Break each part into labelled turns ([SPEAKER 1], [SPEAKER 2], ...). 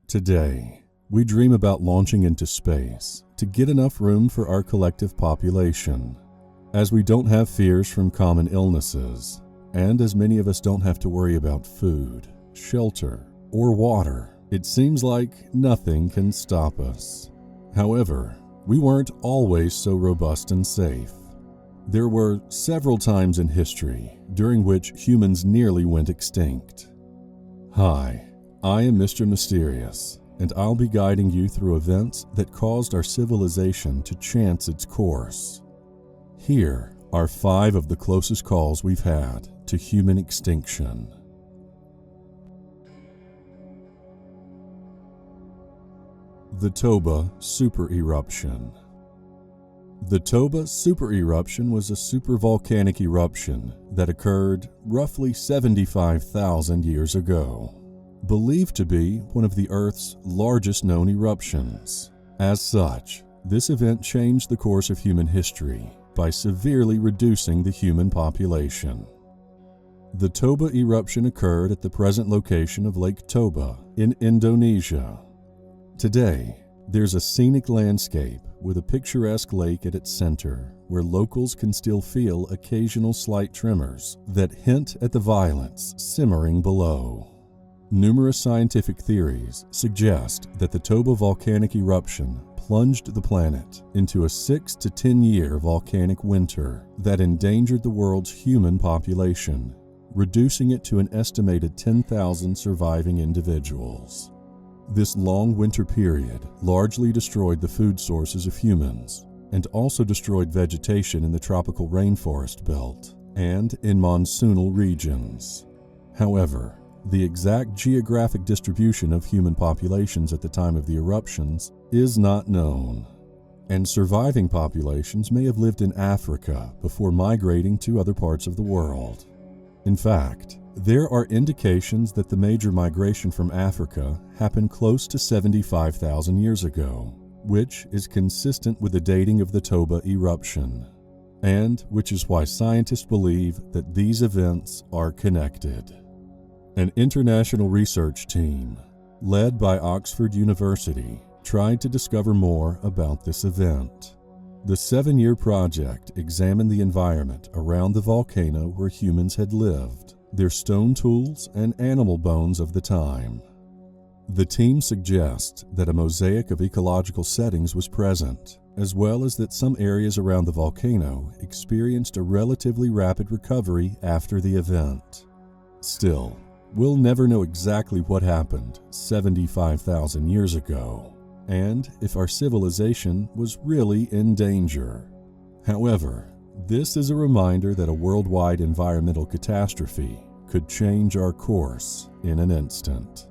[SPEAKER 1] Today, we dream about launching into space to get enough room for our collective population, as we don't have fears from common illnesses, and as many of us don't have to worry about food, shelter, or water. It seems like nothing can stop us. However, we weren't always so robust and safe. There were several times in history during which humans nearly went extinct. Hi, I am Mr. Mysterious, and I'll be guiding you through events that caused our civilization to chance its course. Here are 5 of the closest calls we've had to human extinction. The Toba Super eruption. The Toba Super eruption was a supervolcanic eruption that occurred roughly 75,000 years ago, believed to be one of the Earth's largest known eruptions. As such, this event changed the course of human history by severely reducing the human population. The Toba eruption occurred at the present location of Lake Toba in Indonesia. Today, there's a scenic landscape with a picturesque lake at its center where locals can still feel occasional slight tremors that hint at the violence simmering below. Numerous scientific theories suggest that the Toba volcanic eruption plunged the planet into a 6 to 10 year volcanic winter that endangered the world's human population, reducing it to an estimated 10,000 surviving individuals. This long winter period largely destroyed the food sources of humans and also destroyed vegetation in the tropical rainforest belt and in monsoonal regions. However, the exact geographic distribution of human populations at the time of the eruptions is not known, and surviving populations may have lived in Africa before migrating to other parts of the world. In fact, there are indications that the major migration from Africa happened close to 75,000 years ago, which is consistent with the dating of the Toba eruption, and which is why scientists believe that these events are connected. An international research team, led by Oxford University, tried to discover more about this event. The 7-year project examined the environment around the volcano where humans had lived, their stone tools, and animal bones of the time. The team suggests that a mosaic of ecological settings was present, as well as that some areas around the volcano experienced a relatively rapid recovery after the event. Still, we'll never know exactly what happened 75,000 years ago, and if our civilization was really in danger. However, this is a reminder that a worldwide environmental catastrophe could change our course in an instant.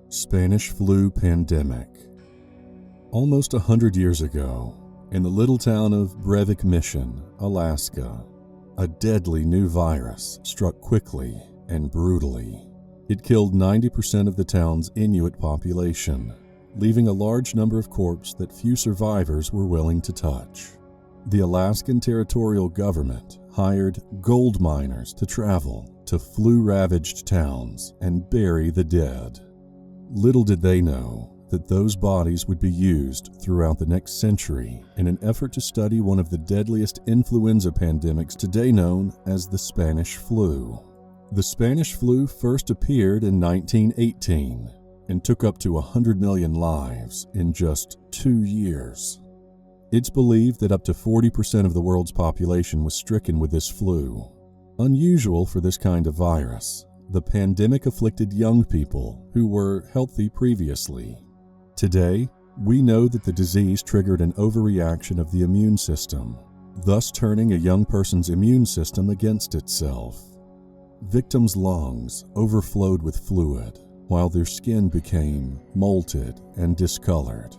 [SPEAKER 1] Spanish flu pandemic. Almost 100 years ago, in the little town of Breivik Mission, Alaska, a deadly new virus struck quickly and brutally. It killed 90% of the town's Inuit population, leaving a large number of corpses that few survivors were willing to touch. The Alaskan territorial government hired gold miners to travel to flu-ravaged towns and bury the dead. Little did they know that those bodies would be used throughout the next century in an effort to study one of the deadliest influenza pandemics today known as the Spanish flu. The Spanish flu first appeared in 1918 and took up to 100 million lives in just 2 years. It's believed that up to 40% of the world's population was stricken with this flu. Unusual for this kind of virus, the pandemic afflicted young people who were healthy previously. Today, we know that the disease triggered an overreaction of the immune system, thus turning a young person's immune system against itself. Victims' lungs overflowed with fluid, while their skin became molted and discolored.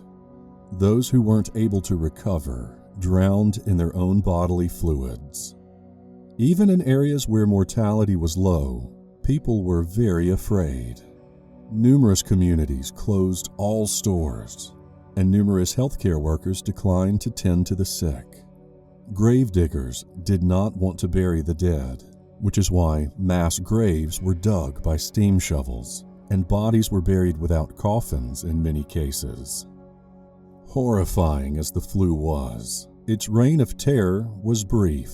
[SPEAKER 1] Those who weren't able to recover drowned in their own bodily fluids. Even in areas where mortality was low, people were very afraid. Numerous communities closed all stores, and numerous healthcare workers declined to tend to the sick. Gravediggers did not want to bury the dead, which is why mass graves were dug by steam shovels, and bodies were buried without coffins in many cases. Horrifying as the flu was, its reign of terror was brief.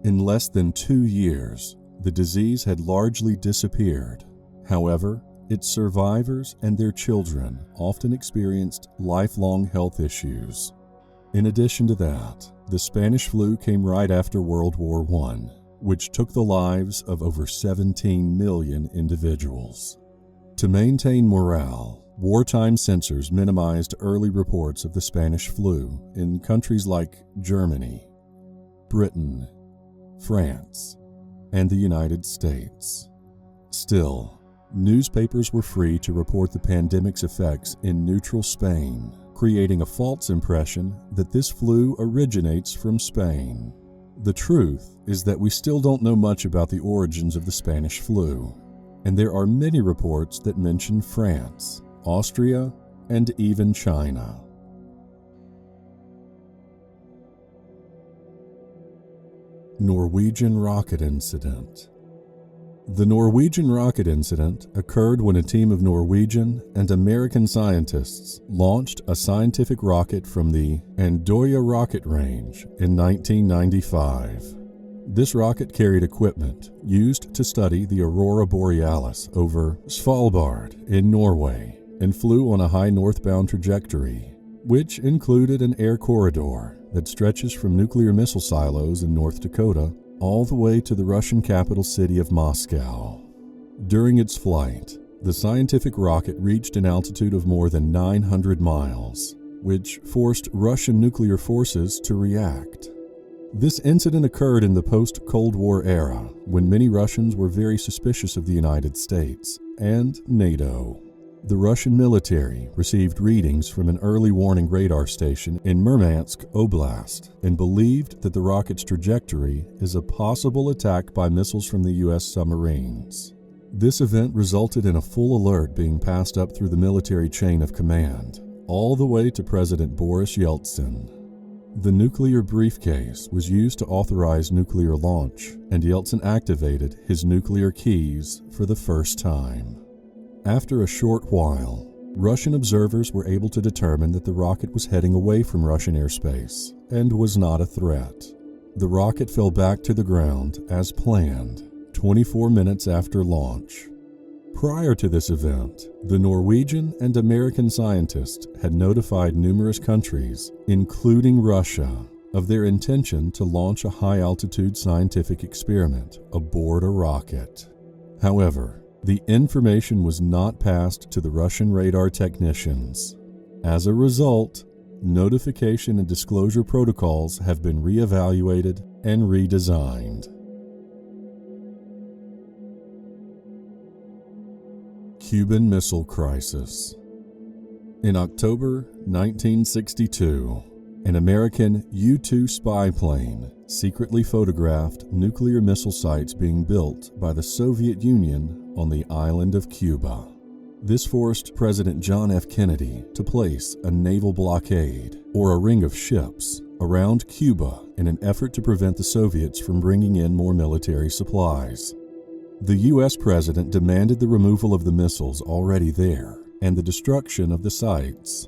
[SPEAKER 1] In less than 2 years, the disease had largely disappeared. However, its survivors and their children often experienced lifelong health issues. In addition to that, the Spanish flu came right after World War I, which took the lives of over 17 million individuals. To maintain morale, wartime censors minimized early reports of the Spanish flu in countries like Germany, Britain, France, and the United States. Still, newspapers were free to report the pandemic's effects in neutral Spain, creating a false impression that this flu originates from Spain. The truth is that we still don't know much about the origins of the Spanish flu, and there are many reports that mention France, Austria, and even China. Norwegian rocket incident. The Norwegian rocket incident occurred when a team of Norwegian and American scientists launched a scientific rocket from the Andøya rocket range in 1995. This rocket carried equipment used to study the aurora borealis over Svalbard in Norway and flew on a high northbound trajectory, which included an air corridor that stretches from nuclear missile silos in North Dakota all the way to the Russian capital city of Moscow. During its flight, the scientific rocket reached an altitude of more than 900 miles, which forced Russian nuclear forces to react. This incident occurred in the post-Cold War era, when many Russians were very suspicious of the United States and NATO. The Russian military received readings from an early warning radar station in Murmansk Oblast and believed that the rocket's trajectory is a possible attack by missiles from the U.S. submarines. This event resulted in a full alert being passed up through the military chain of command, all the way to President Boris Yeltsin. The nuclear briefcase was used to authorize nuclear launch, and Yeltsin activated his nuclear keys for the first time. After a short while, Russian observers were able to determine that the rocket was heading away from Russian airspace and was not a threat. The rocket fell back to the ground as planned, 24 minutes after launch. Prior to this event, the Norwegian and American scientists had notified numerous countries, including Russia, of their intention to launch a high-altitude scientific experiment aboard a rocket. However, the information was not passed to the Russian radar technicians. As a result, notification and disclosure protocols have been reevaluated and redesigned. Cuban Missile Crisis. In October 1962, an American U-2 spy plane secretly photographed nuclear missile sites being built by the Soviet Union on the island of Cuba. This forced President John F. Kennedy to place a naval blockade, or a ring of ships, around Cuba in an effort to prevent the Soviets from bringing in more military supplies. The U.S. president demanded the removal of the missiles already there and the destruction of the sites.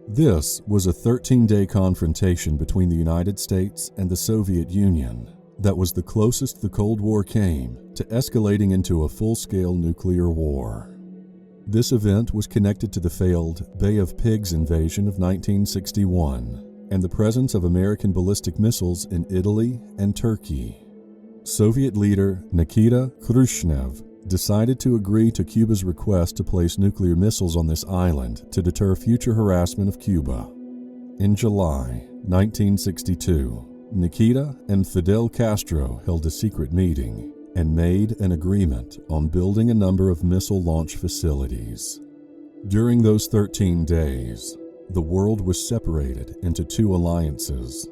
[SPEAKER 1] This was a 13-day confrontation between the United States and the Soviet Union that was the closest the Cold War came to escalating into a full-scale nuclear war. This event was connected to the failed Bay of Pigs invasion of 1961 and the presence of American ballistic missiles in Italy and Turkey. Soviet leader Nikita Khrushchev decided to agree to Cuba's request to place nuclear missiles on this island to deter future harassment of Cuba. In July 1962, Nikita and Fidel Castro held a secret meeting and made an agreement on building a number of missile launch facilities. During those 13 days, the world was separated into two alliances.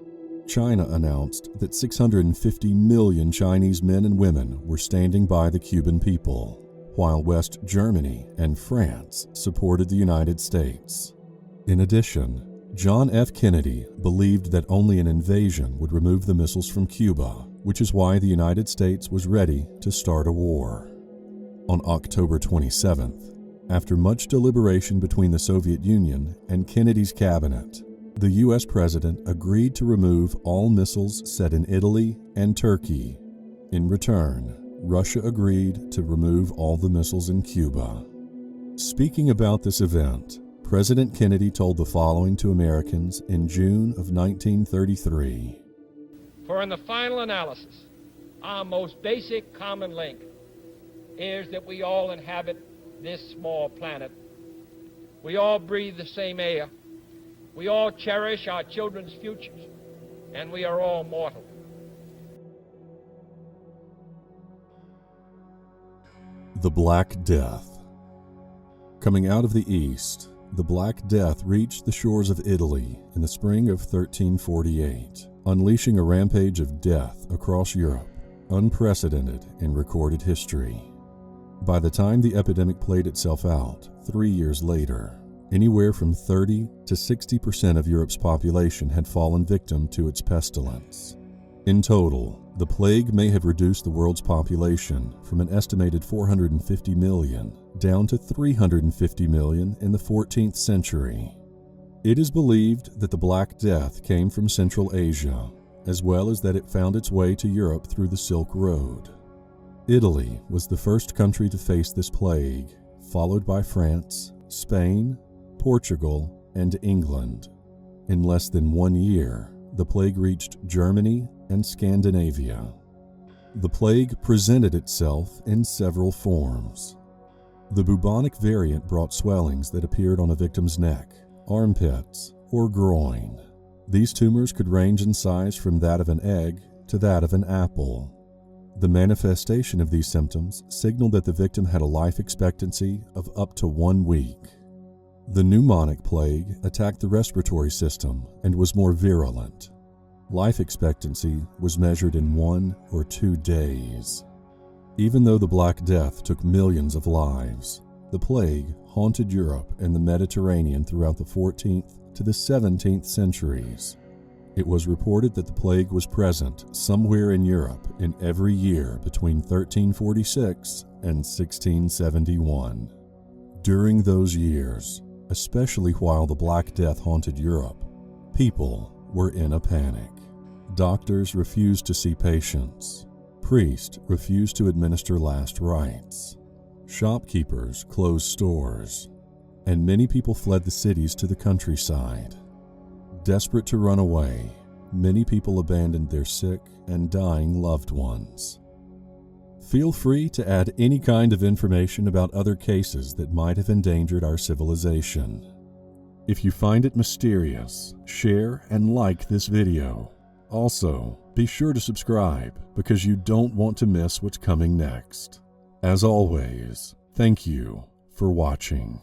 [SPEAKER 1] China announced that 650 million Chinese men and women were standing by the Cuban people, while West Germany and France supported the United States. In addition, John F. Kennedy believed that only an invasion would remove the missiles from Cuba, which is why the United States was ready to start a war. On October 27th, after much deliberation between the Soviet Union and Kennedy's cabinet, the U.S. president agreed to remove all missiles set in Italy and Turkey. In return, Russia agreed to remove all the missiles in Cuba. Speaking about this event, President Kennedy told the following to Americans in June of 1933.
[SPEAKER 2] For in the final analysis, our most basic common link is that we all inhabit this small planet. We all breathe the same air. We all cherish our children's futures, and we are all mortal.
[SPEAKER 1] The Black Death. Coming out of the east, the Black Death reached the shores of Italy in the spring of 1348, unleashing a rampage of death across Europe, unprecedented in recorded history. By the time the epidemic played itself out 3 years later, anywhere from 30 to 60% of Europe's population had fallen victim to its pestilence. In total, the plague may have reduced the world's population from an estimated 450 million down to 350 million in the 14th century. It is believed that the Black Death came from Central Asia, as well as that it found its way to Europe through the Silk Road. Italy was the first country to face this plague, followed by France, Spain, Portugal, and England. In less than 1 year, the plague reached Germany and Scandinavia. The plague presented itself in several forms. The bubonic variant brought swellings that appeared on a victim's neck, armpits, or groin. These tumors could range in size from that of an egg to that of an apple. The manifestation of these symptoms signaled that the victim had a life expectancy of up to 1 week. The pneumonic plague attacked the respiratory system and was more virulent. Life expectancy was measured in 1 or 2 days. Even though the Black Death took millions of lives, the plague haunted Europe and the Mediterranean throughout the 14th to the 17th centuries. It was reported that the plague was present somewhere in Europe in every year between 1346 and 1671. During those years, especially while the Black Death haunted Europe, people were in a panic. Doctors refused to see patients. Priests refused to administer last rites. Shopkeepers closed stores, and many people fled the cities to the countryside. Desperate to run away, many people abandoned their sick and dying loved ones. Feel free to add any kind of information about other cases that might have endangered our civilization. If you find it mysterious, share and like this video. Also, be sure to subscribe because you don't want to miss what's coming next. As always, thank you for watching.